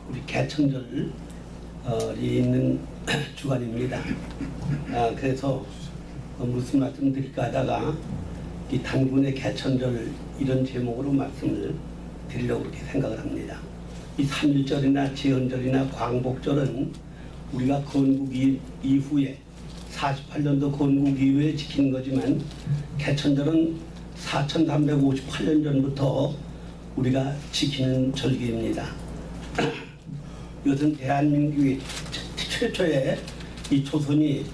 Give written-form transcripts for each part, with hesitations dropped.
우리 개천절이 있는 주간입니다. 그래서 무슨 말씀 드릴까 하다가 이 단군의 개천절 이런 제목으로 말씀을 드리려고 그렇게 생각을 합니다. 이 3.1절이나 제헌절이나 광복절은 우리가 건국 이후에 48년도 건국 이후에 지킨 거지만 개천절은 4358년 전부터 우리가 지키는 절기입니다. 이것은 대한민국이 최초의 이 조선이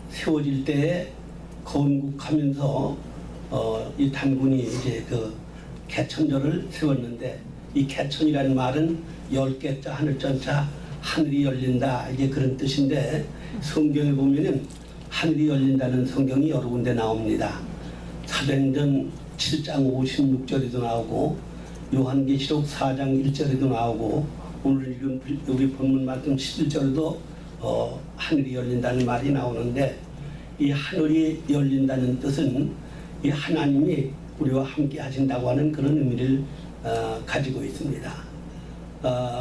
세워질 때에 건국하면서 이 단군이 이제 그 개천절을 세웠는데, 이 개천이라는 말은 10개자 하늘전자 하늘이 열린다, 이게 그런 뜻인데, 성경에 보면은 하늘이 열린다는 성경이 여러 군데 나옵니다. 사도행전 7장 56절에도 나오고 요한계시록 4장 1절에도 나오고 오늘 읽은 우리 본문 말씀 11절에도 하늘이 열린다는 말이 나오는데, 이 하늘이 열린다는 뜻은 이 하나님이 우리와 함께 하신다고 하는 그런 의미를 가지고 있습니다.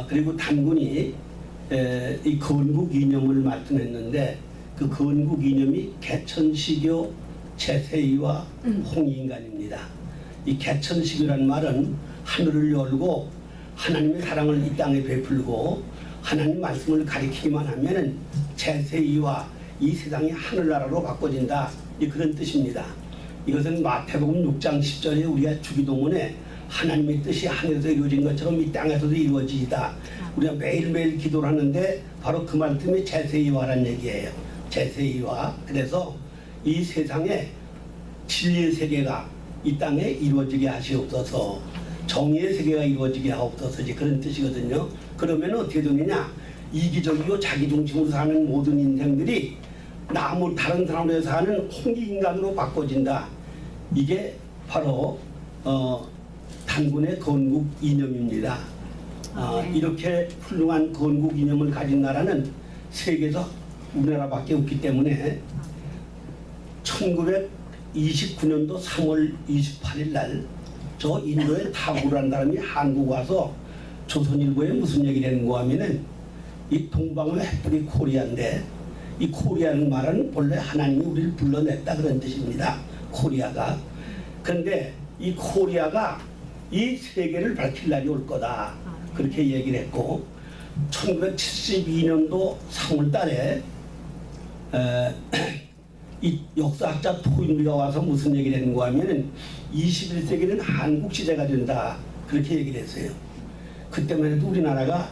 그리고 단군이 이 건국 이념을 말씀했는데, 그 건국 이념이 개천시교, 제세의와 홍익인간입니다. 이 개천시교라는 말은 하늘을 열고 하나님의 사랑을 이 땅에 베풀고 하나님 말씀을 가리키기만 하면은 제세의와 이 세상이 하늘나라로 바꿔진다, 이 그런 뜻입니다. 이것은 마태복음 6장 10절에 우리가 주기도문에 하나님의 뜻이 하늘에서 이루어진 것처럼 이 땅에서도 이루어지이다, 우리가 매일매일 기도를 하는데 바로 그 말씀이 제세의화라는 얘기예요. 제세의화. 그래서 이 세상에 진리의 세계가 이 땅에 이루어지게 하시옵소서, 정의의 세계가 이루어지게 하옵소서, 이제 그런 뜻이거든요. 그러면 어떻게 되느냐, 이기적이고 자기중심으로 사는 모든 인생들이 다른 사람으로 사는 홍익인간으로 바꿔진다. 이게 바로 단군의 건국 이념입니다. 이렇게 훌륭한 건국 이념을 가진 나라는 세계에서 우리나라밖에 없기 때문에 1929년도 3월 28일 날 저 인도의 타고라는 사람이 한국 와서 조선일보에 무슨 얘기를 했는가 하면은 이 동방의 햇불이 코리아인데, 이 코리아는 말은 본래 하나님이 우리를 불러냈다 그런 뜻입니다. 코리아가. 그런데 이 코리아가 이 세계를 밝힐 날이 올 거다, 그렇게 얘기를 했고, 1972년도 3월 달에 이 역사학자 토인비가 와서 무슨 얘기를 했는가 하면은 21세기는 한국 시대가 된다, 그렇게 얘기를 했어요. 그때만 해도 우리나라가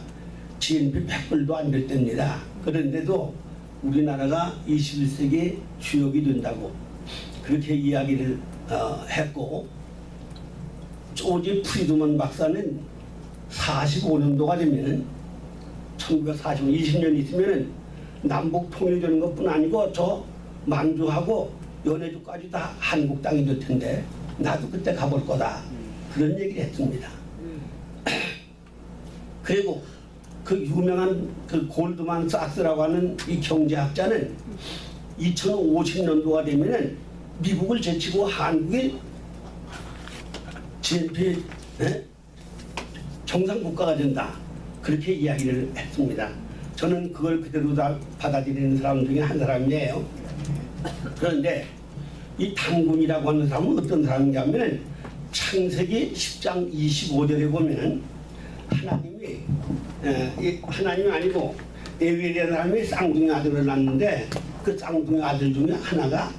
GNP 100불도 안 될 때입니다. 그런데도 우리나라가 21세기 주역이 된다고 그렇게 이야기를 했고, 조지 프리드먼 박사는 45년도가 되면은 1945년 20년 있으면은 남북 통일되는 것뿐 아니고 저 만주하고 연해주까지 다 한국 땅이 될 텐데 나도 그때 가볼 거다, 그런 얘기를 했습니다. 그리고 그 유명한 그 골드만 삭스라고 하는 이 경제학자는 2050년도가 되면은 미국을 제치고 한국이 GNP 정상국가가 된다, 그렇게 이야기를 했습니다. 저는 그걸 그대로 다 받아들이는 사람 중에 한 사람이에요. 그런데 이 단군이라고 하는 사람은 어떤 사람인가 하면 창세기 10장 25절에 보면은 하나님이 아니고 에벨이라는 사람이 쌍둥이 아들을 낳는데, 그 쌍둥이 아들 중에 하나가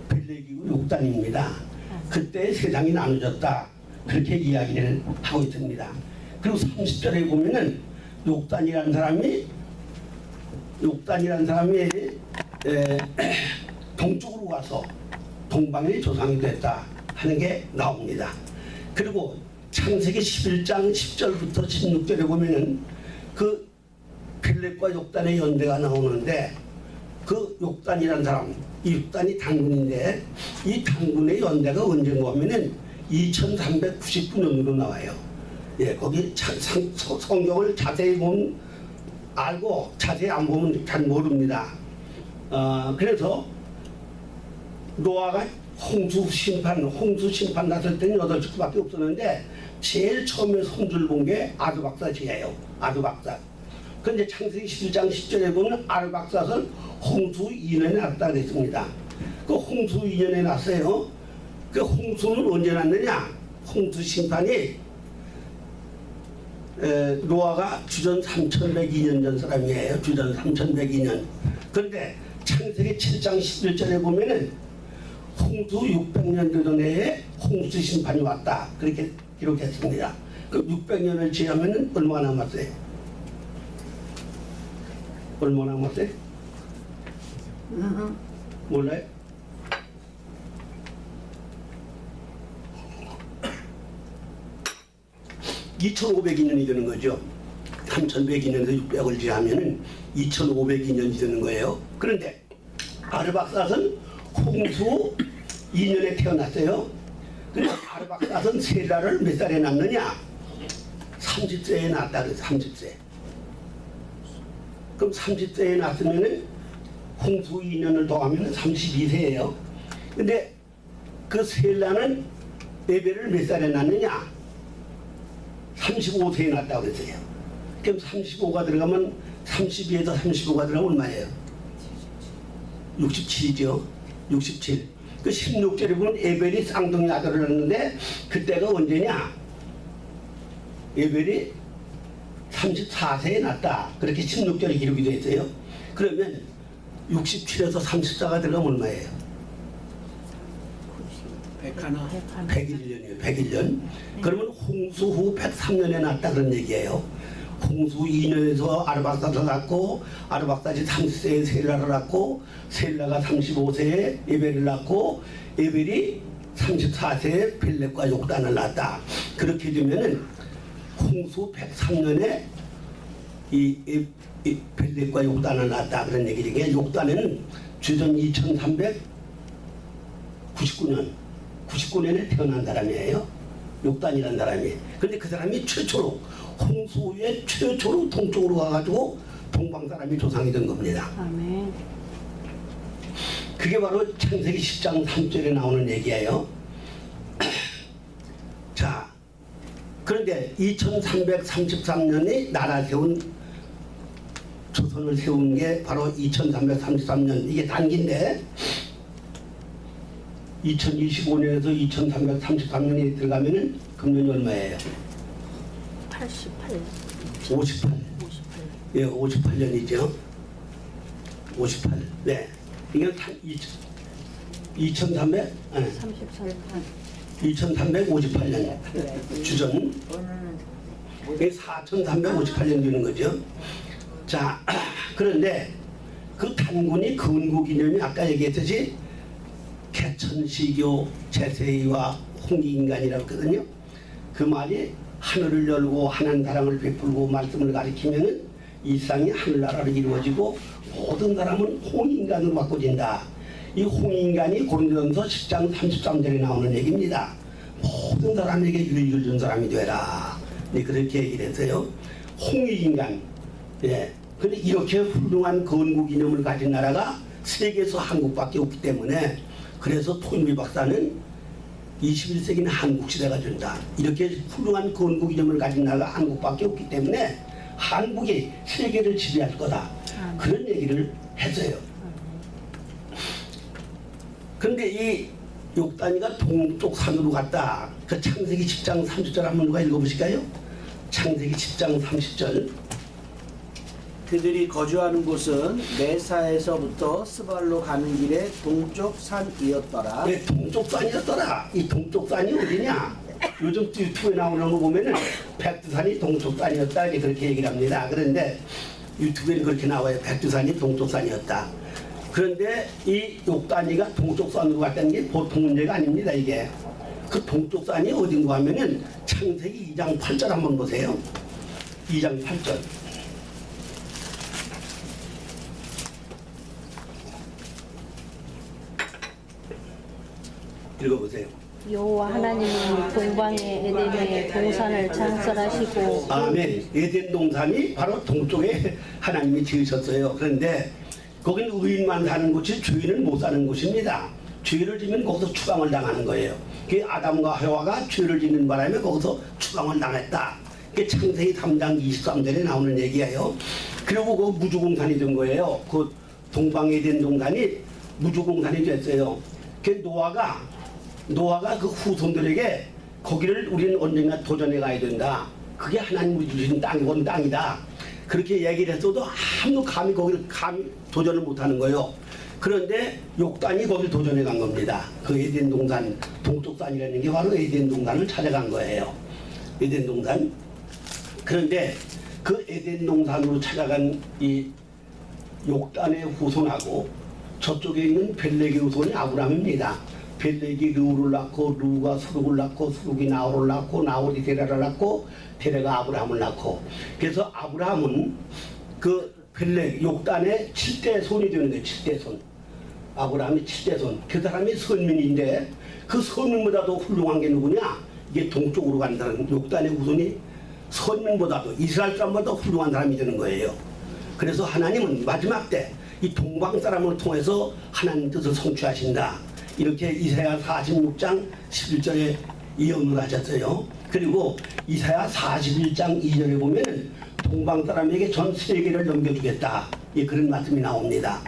벨렉이고 욕단입니다. 그때 세상이 나눠졌다, 그렇게 이야기를 하고 있습니다. 그리고 30절에 보면은 욕단이라는 사람이 동쪽으로 가서 동방의 조상이 됐다 하는 게 나옵니다. 그리고 창세기 11장 10절부터 16절에 보면은 그 벨렉과 욕단의 연대가 나오는데, 그 욕단이라는 사람, 이 욕단이 단군인데, 이 단군의 연대가 언제인가 하면은 2399년으로 나와요. 예, 거기 성경을 자세히 보면 알고 자세히 안 보면 잘 모릅니다. 그래서 노아가 홍수 심판 났을 때는 8식구밖에 없었는데 제일 처음에 손주를 본 게 아두박사지예요. 아두박사. 그런데 창세기 11장 10절에 보면 아두박사는 홍수 2년에 났다 그랬습니다. 그 홍수 2년에 났어요. 그 홍수는 언제 났느냐? 홍수 심판이 노아가 주전 3102년 전 사람이에요. 주전 3102년. 그런데 창세기 7장 11절에 보면은 홍수 600년 전에 홍수 심판이 왔다. 그렇게 기록했습니다. 그 600년을 지나면은 얼마나 남았어요? 얼마나 남았어요? 몰라요? 2502년이 되는 거죠. 3102년에서 600을 지하면은 2502년이 되는 거예요. 그런데 아르박삿은 홍수 2년에 태어났어요. 그래서 아르박삿은 세라를 몇 살에 낳느냐? 30세에 낳았다 그래서 30세. 그럼 30세에 낳았으면은 홍수 2년을 더하면 32세예요. 근데 그 셀라는 에벨을 몇 살에 낳느냐? 35세에 낳았다고 그랬어요. 그럼 35가 들어가면 32에서 35가 들어가면 얼마예요? 67이죠. 67. 그 16절에 보면 에벨이 쌍둥이 아들을 낳는데 그때가 언제냐? 에벨이 34세에 낳았다. 그렇게 16절에 기록이 되어 있어요. 그러면 67에서 34가 들어가면 얼마예요? 101년이에요. 101년. 그러면 홍수 후 103년에 낳았다 그런 얘기예요. 홍수 2년에서 아르박삿을 낳고 아르박삿이 30세에 셀라를 낳고 셀라가 35세에 에벨을 낳고 에벨이 34세에 벨렉과 욕단을 낳았다. 그렇게 되면은 홍수 103년에 이 벨렉과 욕단을 낳았다 그런 얘기죠. 욕단에는 주전 2399년에 태어난 사람이에요. 욕단이라는 사람이. 그런데 그 사람이 최초로 홍수 후에 최초로 동쪽으로 가가지고 동방 사람이 조상이 된 겁니다. 아멘. 그게 바로 창세기 10장 3절에 나오는 얘기예요. 자, 그런데 2333년이 나라 세운 조선을 세운 게 바로 2333년. 이게 단기인데 2025년에서 2333년이 들어가면은 금년이 얼마예요? 88. 58. 예, 58년이죠. 58. 네. 이게 2300? 아니, 2358년. 주전. 이게 4358년 되는 거죠. 자, 그런데 그 단군이 건국이념이 아까 얘기했듯이 개천시교 제세이와 홍익인간이라고 했거든요. 그 말이 하늘을 열고 하나님 사랑을 베풀고 말씀을 가리키면은 이 세상이 하늘나라로 이루어지고 모든 사람은 홍익인간으로 바꿔진다. 이 홍익인간이 고린도전서 10장 33절에 나오는 얘기입니다. 모든 사람에게 유익을 준 사람이 되라. 네, 그렇게 얘기를 했어요. 홍익인간. 예. 근데 이렇게 훌륭한 건국 이념을 가진 나라가 세계에서 한국밖에 없기 때문에 그래서 토인비 박사는 21세기는 한국 시대가 된다. 이렇게 훌륭한 건국 이념을 가진 나라가 한국밖에 없기 때문에 한국이 세계를 지배할 거다. 그런 얘기를 했어요. 그런데 이 욕단이가 동쪽 산으로 갔다. 그 창세기 10장 30절 한번 누가 읽어보실까요? 창세기 10장 30절. 그들이 거주하는 곳은 메사에서부터 스발로 가는 길의 동쪽 산이었더라. 네, 동쪽 산이었더라. 이 동쪽 산이 어디냐? 요즘 유튜브에 나오는 거 보면은 백두산이 동쪽 산이었다 이렇게 그렇게 얘기를 합니다. 그런데 유튜브에는 그렇게 나와요. 백두산이 동쪽 산이었다. 그런데 이 욕단이가 동쪽 산으로 갔다는 게 보통 문제가 아닙니다. 이게 그 동쪽 산이 어딘가 하면은 창세기 2장 8절 한번 보세요. 2장 8절. 읽어보세요. 여호와 하나님은 동방의 에덴에 동산을 창설하시고 아멘. 에덴 동산이 바로 동쪽에 하나님이 지으셨어요. 그런데 거기는 의인만 사는 곳이 죄인은 못 사는 곳입니다. 죄를 지면 거기서 추방을 당하는 거예요. 그 아담과 하와가 죄를 짓는 바람에 거기서 추방을 당했다. 그게 창세기 3장 23절에 나오는 얘기예요. 그리고 그 무주공산이 된 거예요. 그 동방에덴 동산이 무주공산이 됐어요. 그 노아가 그 후손들에게 거기를 우리는 언젠가 도전해 가야 된다. 그게 하나님이 주신 땅이건 땅이다. 그렇게 얘기를 했어도 아무도 감히 거기를 도전을 못하는 거예요. 그런데 욕단이 거길 도전해 간 겁니다. 그 에덴 동산 동쪽산이라는 게 바로 에덴 동산을 찾아간 거예요. 에덴 동산. 그런데 그 에덴 동산으로 찾아간 이 욕단의 후손하고 저쪽에 있는 벨렉의 후손이 아브라함입니다. 벨렉이 르우를 낳고 르우가 수룩을 낳고 수룩이 나홀을 낳고 나홀이 데라를 낳고 데라가 아브라함을 낳고, 그래서 아브라함은 그 벨렉 욕단의 7대 손이 되는 거예요. 7대 손. 아브라함이 7대 손. 그 사람이 선민인데 그 선민보다도 훌륭한 게 누구냐? 이게 동쪽으로 간다는 욕단의 후손이 선민보다도 이스라엘 사람보다 훌륭한 사람이 되는 거예요. 그래서 하나님은 마지막 때 이 동방 사람을 통해서 하나님 뜻을 성취하신다. 이렇게 이사야 46장 11절에 예언을 하셨어요. 그리고 이사야 41장 2절에 보면 동방 사람에게 전 세계를 넘겨주겠다. 예, 그런 말씀이 나옵니다.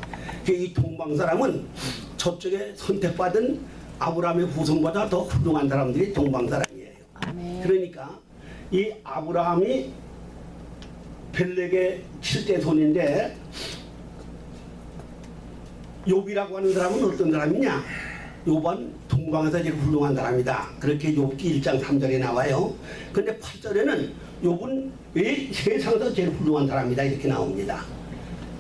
이 동방 사람은 저쪽에 선택받은 아브라함의 후손보다 더 훌륭한 사람들이 동방 사람이에요. 아멘. 그러니까 이 아브라함이 벨렉의 7대 손인데 욥이라고 하는 사람은 어떤 사람이냐? 욥은 동방에서 제일 훌륭한 사람이다. 그렇게 욥기 1장 3절에 나와요. 그런데 8절에는 욥은 왜 세상에서 제일 훌륭한 사람이다 이렇게 나옵니다.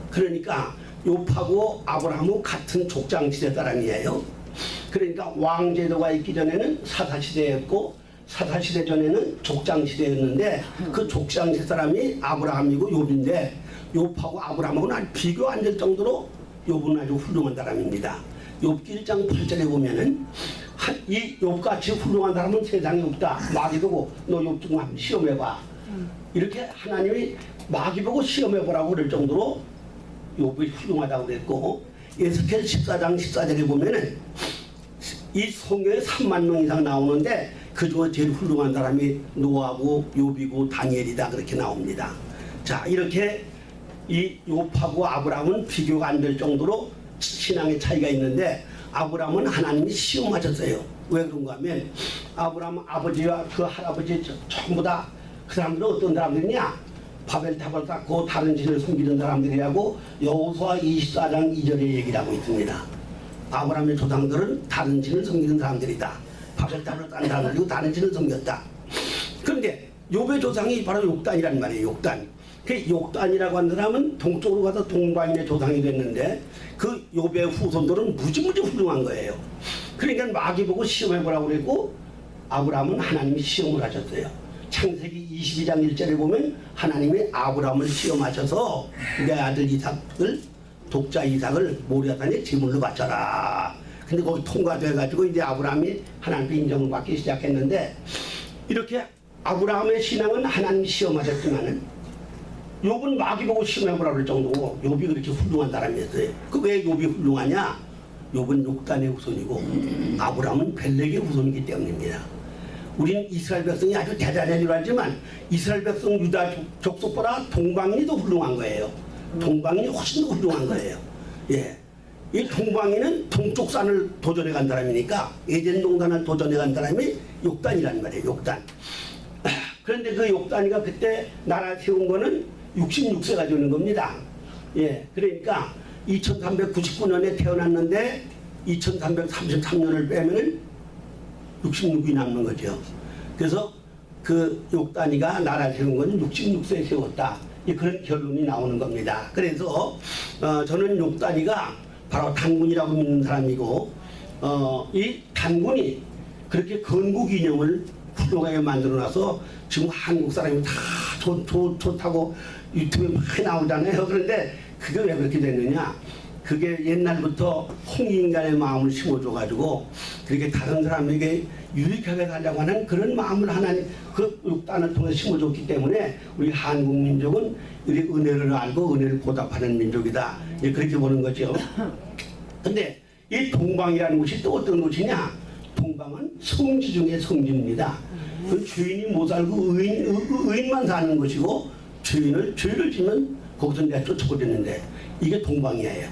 그러니까 욥하고 아브라함은 같은 족장시대 사람이에요. 그러니까 왕제도가 있기 전에는 사사시대였고 사사시대 전에는 족장시대였는데 그 족장시대 사람이 아브라함이고 욥인데 욥하고 아브라함하고는 아주 비교 안 될 정도로 욥은 아주 훌륭한 사람입니다. 욥기 1장 8절에 보면은 이 욥같이 훌륭한 사람은 세상에 없다. 마귀 보고 너 욥 좀 한번 시험해봐. 이렇게 하나님이 마귀 보고 시험해보라고 그럴 정도로 욥이 훌륭하다고 그랬고, 에스겔 14장 14절에 보면은 이 성경에 3만 명 이상 나오는데 그 중에 제일 훌륭한 사람이 노아고 욥이고 다니엘이다 그렇게 나옵니다. 자, 이렇게 이 욥하고 아브라함은 비교가 안 될 정도로 신앙의 차이가 있는데 아브라함은 하나님이 시험하셨어요. 왜 그런가 하면 아브라함 아버지와 그 할아버지 전부 다 그 사람들은 어떤 사람들이냐? 바벨탑을 쌓고 다른 신을 섬기는 사람들이라고 여호수아 24장 2절에 얘기를 하고 있습니다. 아브라함의 조상들은 다른 신을 섬기는 사람들이다. 바벨탑을 쌓은 사람들이고 다른 신을 섬겼다. 그런데 욥의 조상이 바로 욕단이란 말이에요. 욕단. 그 욕단이라고 하는 사람은 동쪽으로 가서 동방인의 조상이 됐는데 그 욥의 후손들은 무지무지 훌륭한 거예요. 그러니까 마귀 보고 시험해보라고 그랬고 아브라함은 하나님이 시험을 하셨어요. 창세기 22장 1절에 보면 하나님이 아브라함을 시험하셔서 내 아들 이삭을 독자 이삭을 모리아산에 제물로 바쳐라. 근데 거기 통과돼가지고 이제 아브라함이 하나님께 인정을 받기 시작했는데 이렇게 아브라함의 신앙은 하나님이 시험하셨지만은 욥은 마귀 보고 시험해보라 그럴 정도고 욥이 그렇게 훌륭한 사람이었어요. 그 왜 욥이 훌륭하냐? 욥은 욕단의 후손이고 아브라함은 벨렉의 후손이기 때문입니다. 우리는 이스라엘 백성이 아주 대단한 줄 알지만 이스라엘 백성 유다 족속보다 동방인이 더 훌륭한 거예요. 동방인이 훨씬 더 훌륭한 거예요. 예. 이 동방인은 동쪽 산을 도전해 간 사람이니까 에덴 동산을 도전해 간 사람이 욕단이란 말이에요. 욕단. 그런데 그 욕단이가 그때 나라 세운 거는 66세가 되는 겁니다. 예. 그러니까 2399년에 태어났는데 2333년을 빼면은 66이 남는 거죠. 그래서 그 욕단이가 나라 세운 건 66세에 세웠다. 그런 결론이 나오는 겁니다. 그래서 저는 욕단이가 바로 단군이라고 믿는 사람이고 이 단군이 그렇게 건국 이념을 훌륭하게 만들어놔서 지금 한국 사람이 다 좋다고 유튜브에 많이 나오잖아요. 그런데 그게 왜 그렇게 됐느냐? 그게 옛날부터 홍익인간의 마음을 심어줘가지고 그렇게 다른 사람에게 유익하게 살려고 하는 그런 마음을 하나님 그 육단을 통해 심어줬기 때문에 우리 한국 민족은 우리 은혜를 알고 은혜를 보답하는 민족이다. 그렇게 보는 거죠. 근데 이 동방이라는 곳이 또 어떤 곳이냐? 동방은 성지 중에 성지입니다. 그 죄인이 못 살고 의인만 사는 것이고 죄를 지면 거기서 내가 쫓아버리는데 이게 동방이에요.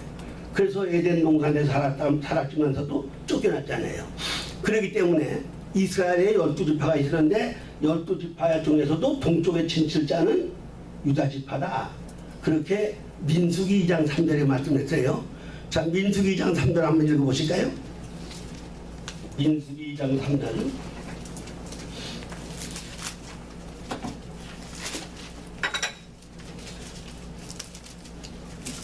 그래서 에덴 동산에 살았지만서도 쫓겨났잖아요. 그렇기 때문에 이스라엘에 12지파가 있었는데 12지파 중에서도 동쪽의 진칠자는 유다지파다. 그렇게 민수기 2장 3절에 말씀했어요. 자, 민수기 2장 3절 한번 읽어보실까요? 민수기 2장 3절.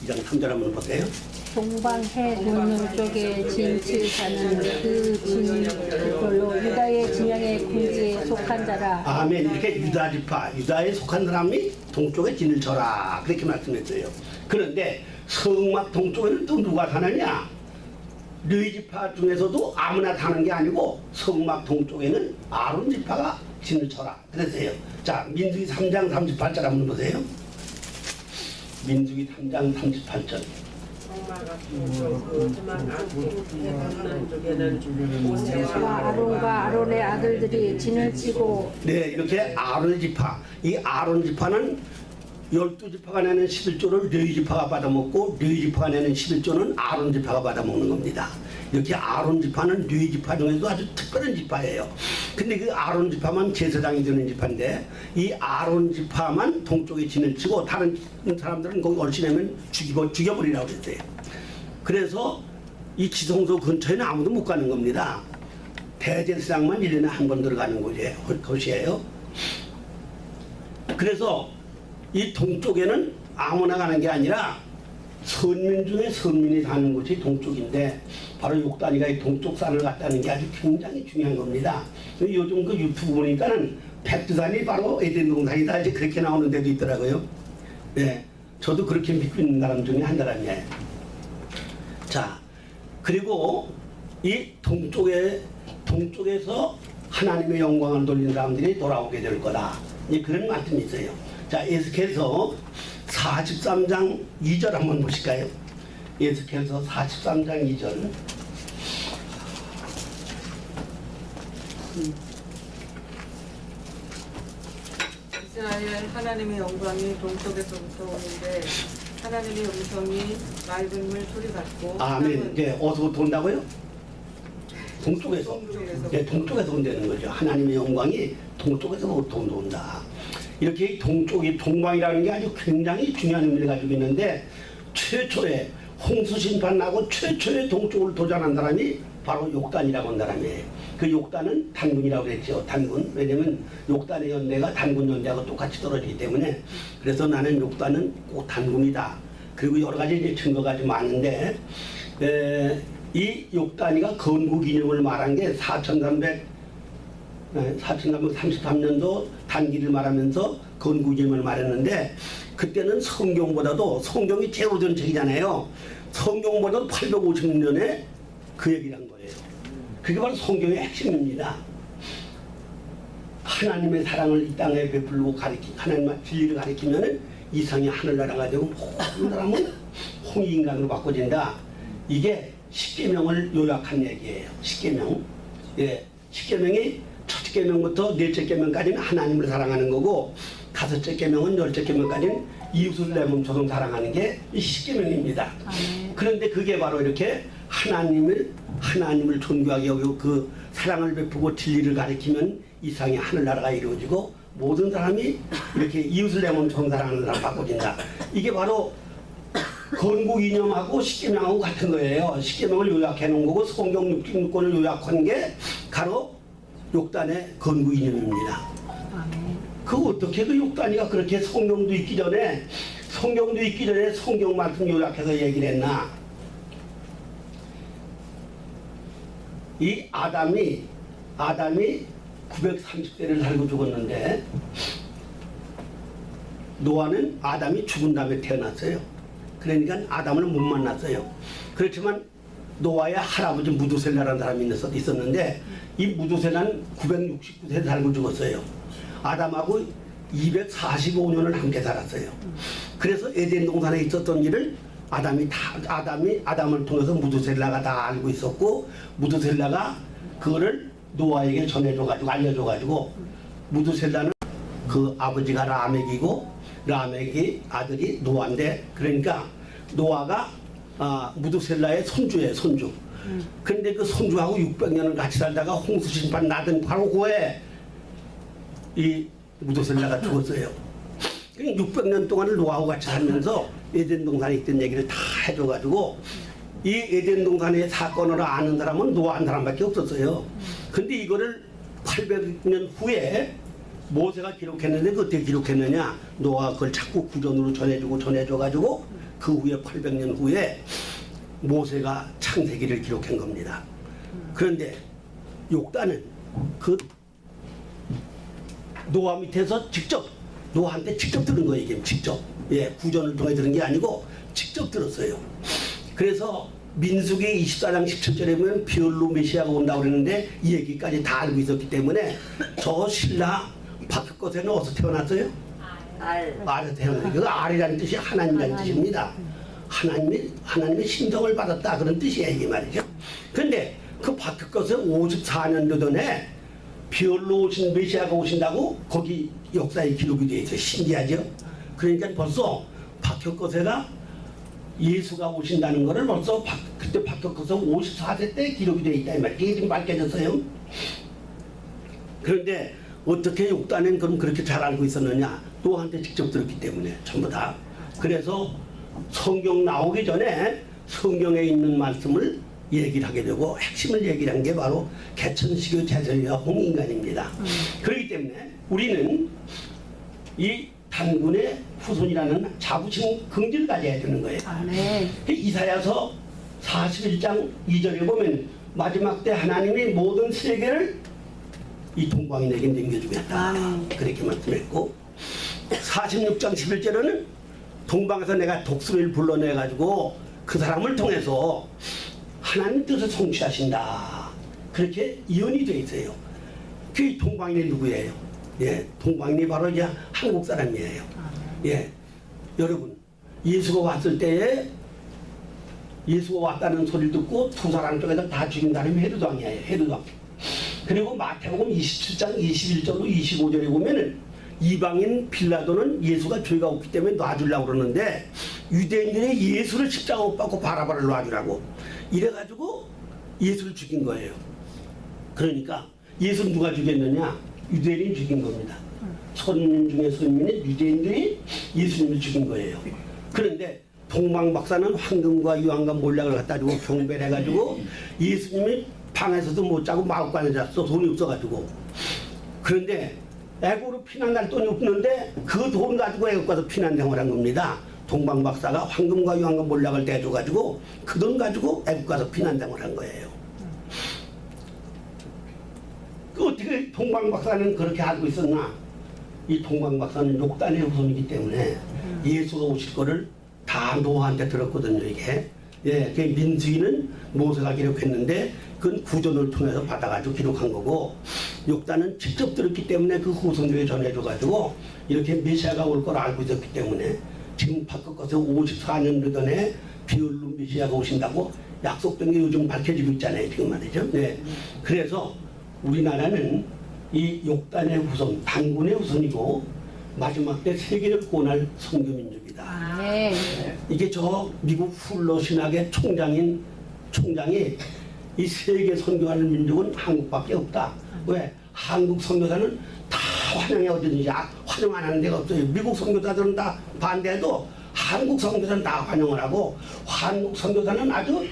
2장 3절 한번 볼까요? 동방해 동쪽에 진칠자는 그 진별로 유다의 진영의 군지에 속한 자라. 아멘. 이렇게 유다지파, 유다에 속한 사람이 동쪽에 진을 쳐라. 그렇게 말씀했어요. 그런데 성막 동쪽에는 또 누가 사느냐? 르이지파 중에서도 아무나 사는 게 아니고 성막 동쪽에는 아론 지파가 진을 쳐라. 그랬어요. 자, 민수기 3장 38절 한번 보세요. 민수기 3장 38절. 아론과 아론의 아들들이 진을 치고. 네, 이렇게 아론 지파. 이 아론 지파는 12지파가 내는 11조를 르이지파가 받아먹고 르이지파가 내는 11조는 아론 지파가 받아먹는 겁니다. 이렇게 아론 지파는 르이지파 중에서도 아주 특별한 지파예요. 근데 그 아론 지파만 제사장이 되는 지파인데 이 아론 지파만 동쪽에 진을 치고 다른 사람들은 거기 얼씬하면 죽여버리라고 그랬어요. 그래서 이 지성소 근처에는 아무도 못 가는 겁니다. 대제사장만 1년에 한 번 들어가는 곳이에요. 그래서 이 동쪽에는 아무나 가는 게 아니라 선민 중에 선민이 사는 곳이 동쪽인데 바로 욕단이가 이 동쪽 산을 갔다는 게 아주 굉장히 중요한 겁니다. 요즘 그 유튜브 보니까는 백두산이 바로 에덴 동산이다 이제 그렇게 나오는 데도 있더라고요. 네, 저도 그렇게 믿고 있는 사람 중에 한 사람이에요. 자, 그리고 이 동쪽에서 하나님의 영광을 돌리는 사람들이 돌아오게 될 거다. 이 그런 말씀이 있어요. 자, 에스겔서 43장 2절 한번 보실까요? 에스겔서 43장 2절. 이스라엘 하나님의 영광이 동쪽에서부터 오는데 하나님의 음성이 맑은 물 소리 같고. 아멘. 네, 어디서부터 온다고요? 동쪽에서. 동쪽에서. 네, 동쪽에서 온다는 거죠. 하나님의 영광이 동쪽에서부터 온다. 이렇게 동쪽이 동방이라는 게 아주 굉장히 중요한 의미를 가지고 있는데 최초의 홍수 심판 나고 최초의 동쪽을 도전한 사람이 바로 욕단이라고 하는 사람이에요. 그 욕단은 단군이라고 그랬죠. 단군. 왜냐면 욕단의 연대가 단군 연대하고 똑같이 떨어지기 때문에 그래서 나는 욕단은 꼭 단군이다. 그리고 여러 가지 이제 증거가 좀 많은데 이 욕단이가 건국이념을 말한 게 4333년도 단기를 말하면서 건국이념을 말했는데 그때는 성경보다도 성경이 제오전 책이잖아요. 성경보다도 850년에 그 얘기를 한 거예요. 그게 바로 성경의 핵심입니다. 하나님의 사랑을 이 땅에 베풀고 하나님의 진리를 가리키면은 이상이 하늘나라가 되고 모든 사람은 홍익인간으로 바꿔진다. 이게 십계명을 요약한 얘기예요. 십계명. 예, 십계명이 첫 계명부터 넷째 계명까지는 하나님을 사랑하는 거고 다섯째 계명은 열째 계명까지는 이웃을 내 몸처럼 사랑하는 게 이 십계명입니다. 그런데 그게 바로 이렇게 하나님을 존귀하게 여기고 그 사랑을 베푸고 진리를 가리키면 이상의 하늘나라가 이루어지고 모든 사람이 이렇게 이웃을 내 몸처럼 사랑하는 사람 바꿔진다. 이게 바로 건국 이념하고 십계명하고 같은 거예요. 십계명을 요약해 놓은 거고 성경 66권을 요약한 게 바로 욕단의 건국 이념입니다. 그 어떻게 그 욕단이가 그렇게 성경도 있기 전에 성경 말씀 요약해서 얘기를 했나? 이 아담이 930세를 살고 죽었는데 노아는 아담이 죽은 다음에 태어났어요. 그러니까 아담을 못 만났어요. 그렇지만 노아의 할아버지 무두셀라라는 사람이 있었는데 이 무두셀라는 969세 살고 죽었어요. 아담하고 245년을 함께 살았어요. 그래서 에덴 동산에 있었던 일을 아담이 아담을 통해서 무두셀라가 다 알고 있었고 무두셀라가 그거를 노아에게 전해줘가지고 알려줘가지고 무두셀라는 그 아버지가 라멕이고 라멕이 아들이 노아인데 그러니까 노아가 무두셀라의 손주예요 손주. 근데 그 손주하고 600년을 같이 살다가 홍수 심판 나던 바로 그해 이 무두셀라가 죽었어요. 그러니까 600년 동안을 노아하고 같이 살면서 에덴 동산에 있던 얘기를 다 해줘가지고 이 에덴 동산의 사건을 아는 사람은 노아 한 사람밖에 없었어요. 근데 이거를 800년 후에 모세가 기록했는데 그 어떻게 기록했느냐? 노아가 그걸 자꾸 구전으로 전해줘가지고 그 후에 800년 후에 모세가 창세기를 기록한 겁니다. 그런데 욕단은 그 노아 밑에서 직접 노아한테 직접 들은 거예요. 이게 직접 구전을 통해 들은 게 아니고 직접 들었어요. 그래서 민수기 24장 17절에 보면 비올로 메시아가 온다고 그랬는데 이 얘기까지 다 알고 있었기 때문에 저 신라 바크것에는 어디서 태어났어요? 알에서 태어났어요. 그 알이라는 뜻이 하나님이라는 뜻입니다. 하나님의 신성을 받았다 그런 뜻이에요 이게 말이죠. 그런데 그 바크것에 54년도 전에 비올로 오신 메시아가 오신다고 거기 역사에 기록이 되어 있어요. 신기하죠? 그러니까 벌써 바크것에가 예수가 오신다는 것을 벌써 그때 바크것에 54세 때 기록이 되어 있다 이 말이에요. 이게 지금 밝혀졌어요. 그런데 어떻게 욕단은 그럼 그렇게 잘 알고 있었느냐? 노아한테 직접 들었기 때문에 전부 다. 그래서 성경 나오기 전에 성경에 있는 말씀을 얘기를 하게 되고 핵심을 얘기를 한 게 바로 개천시교 제설과 홍인간입니다. 그렇기 때문에 우리는 이 단군의 후손이라는 자부심 긍지를 가져야 되는 거예요. 네. 이사야서 41장 2절에 보면 마지막 때 하나님이 모든 세계를 이 동방인에게 넘겨주겠다. 그렇게 말씀했고 46장 11절에는 동방에서 내가 독수리를 불러내가지고 그 사람을 통해서 하나님 뜻을 성취하신다. 그렇게 예언이 되어 있어요. 그 동방인이 누구예요? 동방인이 바로 이제 한국 사람이에요. 여러분 예수가 왔을 때에 예수가 왔다는 소리를 듣고 두 사람 쪽에서 다 죽인 사람이 헤로당이에요. 헤로당. 그리고 마태복음 27장 21절로 25절에 보면은 이방인 빌라도는 예수가 죄가 없기 때문에 놔주려고 그러는데 유대인들이 예수를 십자가 못 받고 바라바를 놔주라고 이래가지고 예수를 죽인 거예요. 그러니까 예수를 누가 죽였느냐? 유대인이 죽인 겁니다. 선민 중에 선민인 유대인들이 예수님을 죽인 거예요. 그런데 동방박사는 황금과 유황과 몰락을 갖다 주고 경배를 해가지고 예수님이 방에서도 못 자고 마을관에 잤어. 돈이 없어가지고. 그런데 애국으로 피난 갈 돈이 없는데 그 돈 가지고 애국 가서 피난 생활한 겁니다. 동방박사가 황금과 유황과 몰락을 대줘가지고 그 돈 가지고 애국 가서 피난 생활한 거예요. 어떻게 동방박사는 그렇게 알고 있었나? 이 동방박사는 욕단의 후손이기 때문에 예수가 오실 거를 다 노아한테 들었거든요. 이게 그 민수기는 모세가 기록했는데 그건 구전을 통해서 받아가지고 기록한 거고 욕단은 직접 들었기 때문에 그 후손들에게 전해줘가지고 이렇게 메시아가 올 걸 알고 있었기 때문에 지금 바깥에서 54년 전에 비올로 메시아가 오신다고 약속된 게 요즘 밝혀지고 있잖아요. 지금 말이죠. 그래서 우리나라는 이 욕단의 후손, 단군의 후손이고 마지막 때 세계를 구원할 선교민족이다. 네. 이게 저 미국 훌러 신학의 총장이 이 세계 선교하는 민족은 한국밖에 없다. 왜? 한국 선교사는 다 환영해 어디든지 환영 안 하는 데가 없어요. 미국 선교사들은 다 반대해도 한국 선교사는 다 환영을 하고 한국 선교사는 아주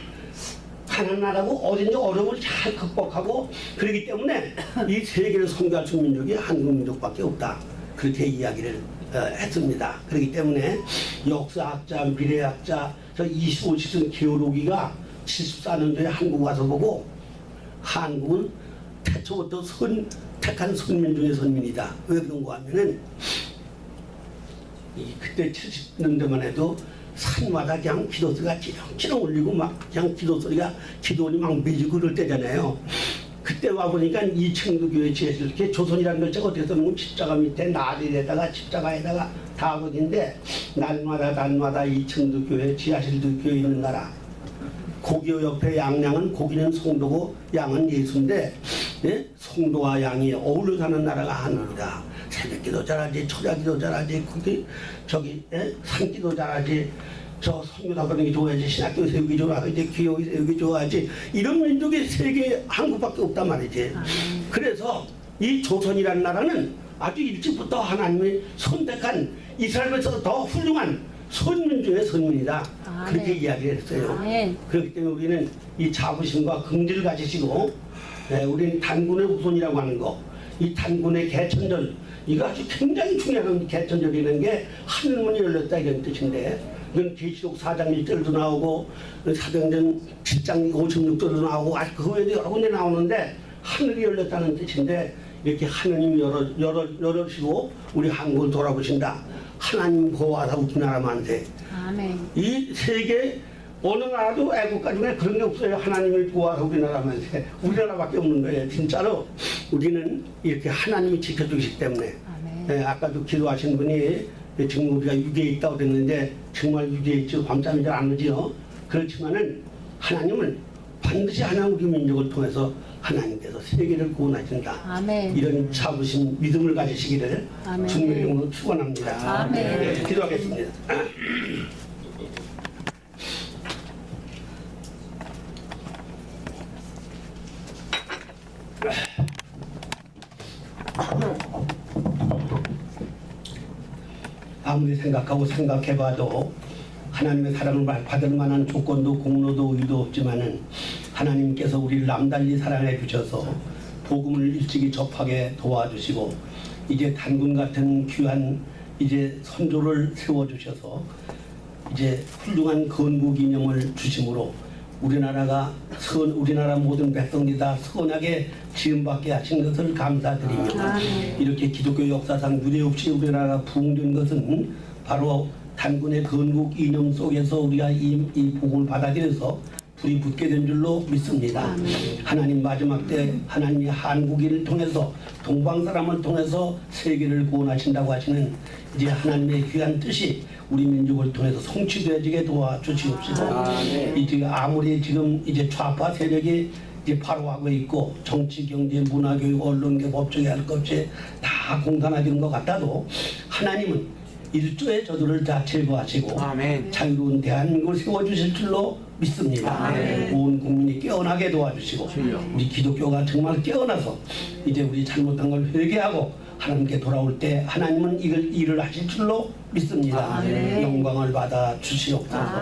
가난하다고 어딘지 어려움을 잘 극복하고 그렇기 때문에 이 세계를 선교할 수 있는 민족이 한국 민족밖에 없다. 그렇게 이야기를 했습니다. 그렇기 때문에 역사학자, 미래학자, 저 25시즌 게오로기가 74년도에 한국 와서 보고 한국은 태초부터 택한 선민 중의 선민이다. 왜 그런가 하면은 그때 70년대만 해도 산마다 그냥 기도 소리가 치렁치렁 울리고 막 그냥 기도 소리가 기도원이 막 매지고 그럴 때잖아요. 그때 와보니까 이 청도교회 지혜실 이렇게 조선이라는 글자가 어떻게 쓰면 십자가 밑에 나리에다가 십자가에다가 다거인데 날마다 이 청도교회 지하실도 교회 있는 나라 고기요 옆에 양은 고기는 성도고 양은 예수인데 예? 성도와 양이 어울려 사는 나라가 한국이다. 새벽기도 잘하지, 철야기도 잘하지, 산기도 잘하지, 저 선교다 그러는 게 좋아하지, 신학교 세우기 좋아하지, 기호기 세우기 좋아하지. 이런 민족이 세계 한국밖에 없단 말이지. 그래서 이 조선이라는 나라는 아주 일찍부터 하나님이 선택한 이스라엘에서 더 훌륭한 선민 중의 선민이다. 그렇게 이야기를 했어요. 그렇기 때문에 우리는 이 자부심과 긍지를 가지시고, 우리는 단군의 후손이라고 하는 거, 이 단군의 개천절, 이거 아주 굉장히 중요한 개천절이라는 게 하늘문이 열렸다 이런 뜻인데, 이건 계시록 4장 1절도 나오고 사도행전 7장 56절도 나오고 그 외에도 여러 군데 나오는데 하늘이 열렸다는 뜻인데, 이렇게 하느님이 열으시고 우리 한국을 돌아보신다. 하나님 보호하사 우리나라만 돼. 아멘. 이 세계 어느 나라도 애국가 중에 그런 게 없어요. 하나님을 보호하사 우리나라만 돼. 우리나라밖에 없는 거예요. 진짜로 우리는 이렇게 하나님이 지켜주시기 때문에. 아멘. 아까도 기도하신 분이 지금 우리가 유대에 있다고 그랬는데 정말 유대에 있죠. 밤잠이 잘 안 오지요. 그렇지만은 하나님은 반드시 하나 우리 민족을 통해서 하나님께서 세계를 구원하신다. 아멘. 이런 자부심, 믿음을 가지시기를 아멘. 주님의 이름으로 축원합니다. 아멘. 네, 기도하겠습니다. 아무리 생각하고 생각해봐도 하나님의 사랑을 받을 만한 조건도 공로도 의도 없지만은 하나님께서 우리를 남달리 사랑해 주셔서 복음을 일찍이 접하게 도와주시고 이제 단군 같은 귀한 이제 선조를 세워주셔서 이제 훌륭한 건국 이념을 주심으로 우리나라가 우리나라 모든 백성들이 다 선하게 지음받게 하신 것을 감사드리며 이렇게 기독교 역사상 유례 없이 우리나라가 부흥된 것은 바로 단군의 건국 이념 속에서 우리가 이 복음을 받아들여서 불이 붙게 된 줄로 믿습니다. 하나님 마지막 때 하나님이 한국인을 통해서 동방 사람을 통해서 세계를 구원하신다고 하시는 이제 하나님의 귀한 뜻이 우리 민족을 통해서 성취되어지게 도와주시옵시고 이제 아무리 지금 이제 좌파 세력이 이제 바로하고 있고 정치, 경제, 문화, 교육, 언론계, 법정에 할 것 없이 다 공산화되는 것 같아도 하나님은 일조의 저들을 다 제거하시고 자유로운 대한민국을 세워주실 줄로 믿습니다. 온 국민이 깨어나게 도와주시고 우리 기독교가 정말 깨어나서 이제 우리 잘못한 걸 회개하고 하나님께 돌아올 때 하나님은 이걸 일을 하실 줄로 믿습니다. 영광을 받아 주시옵소서.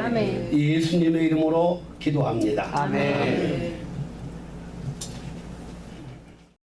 예수님의 이름으로 기도합니다. 아멘.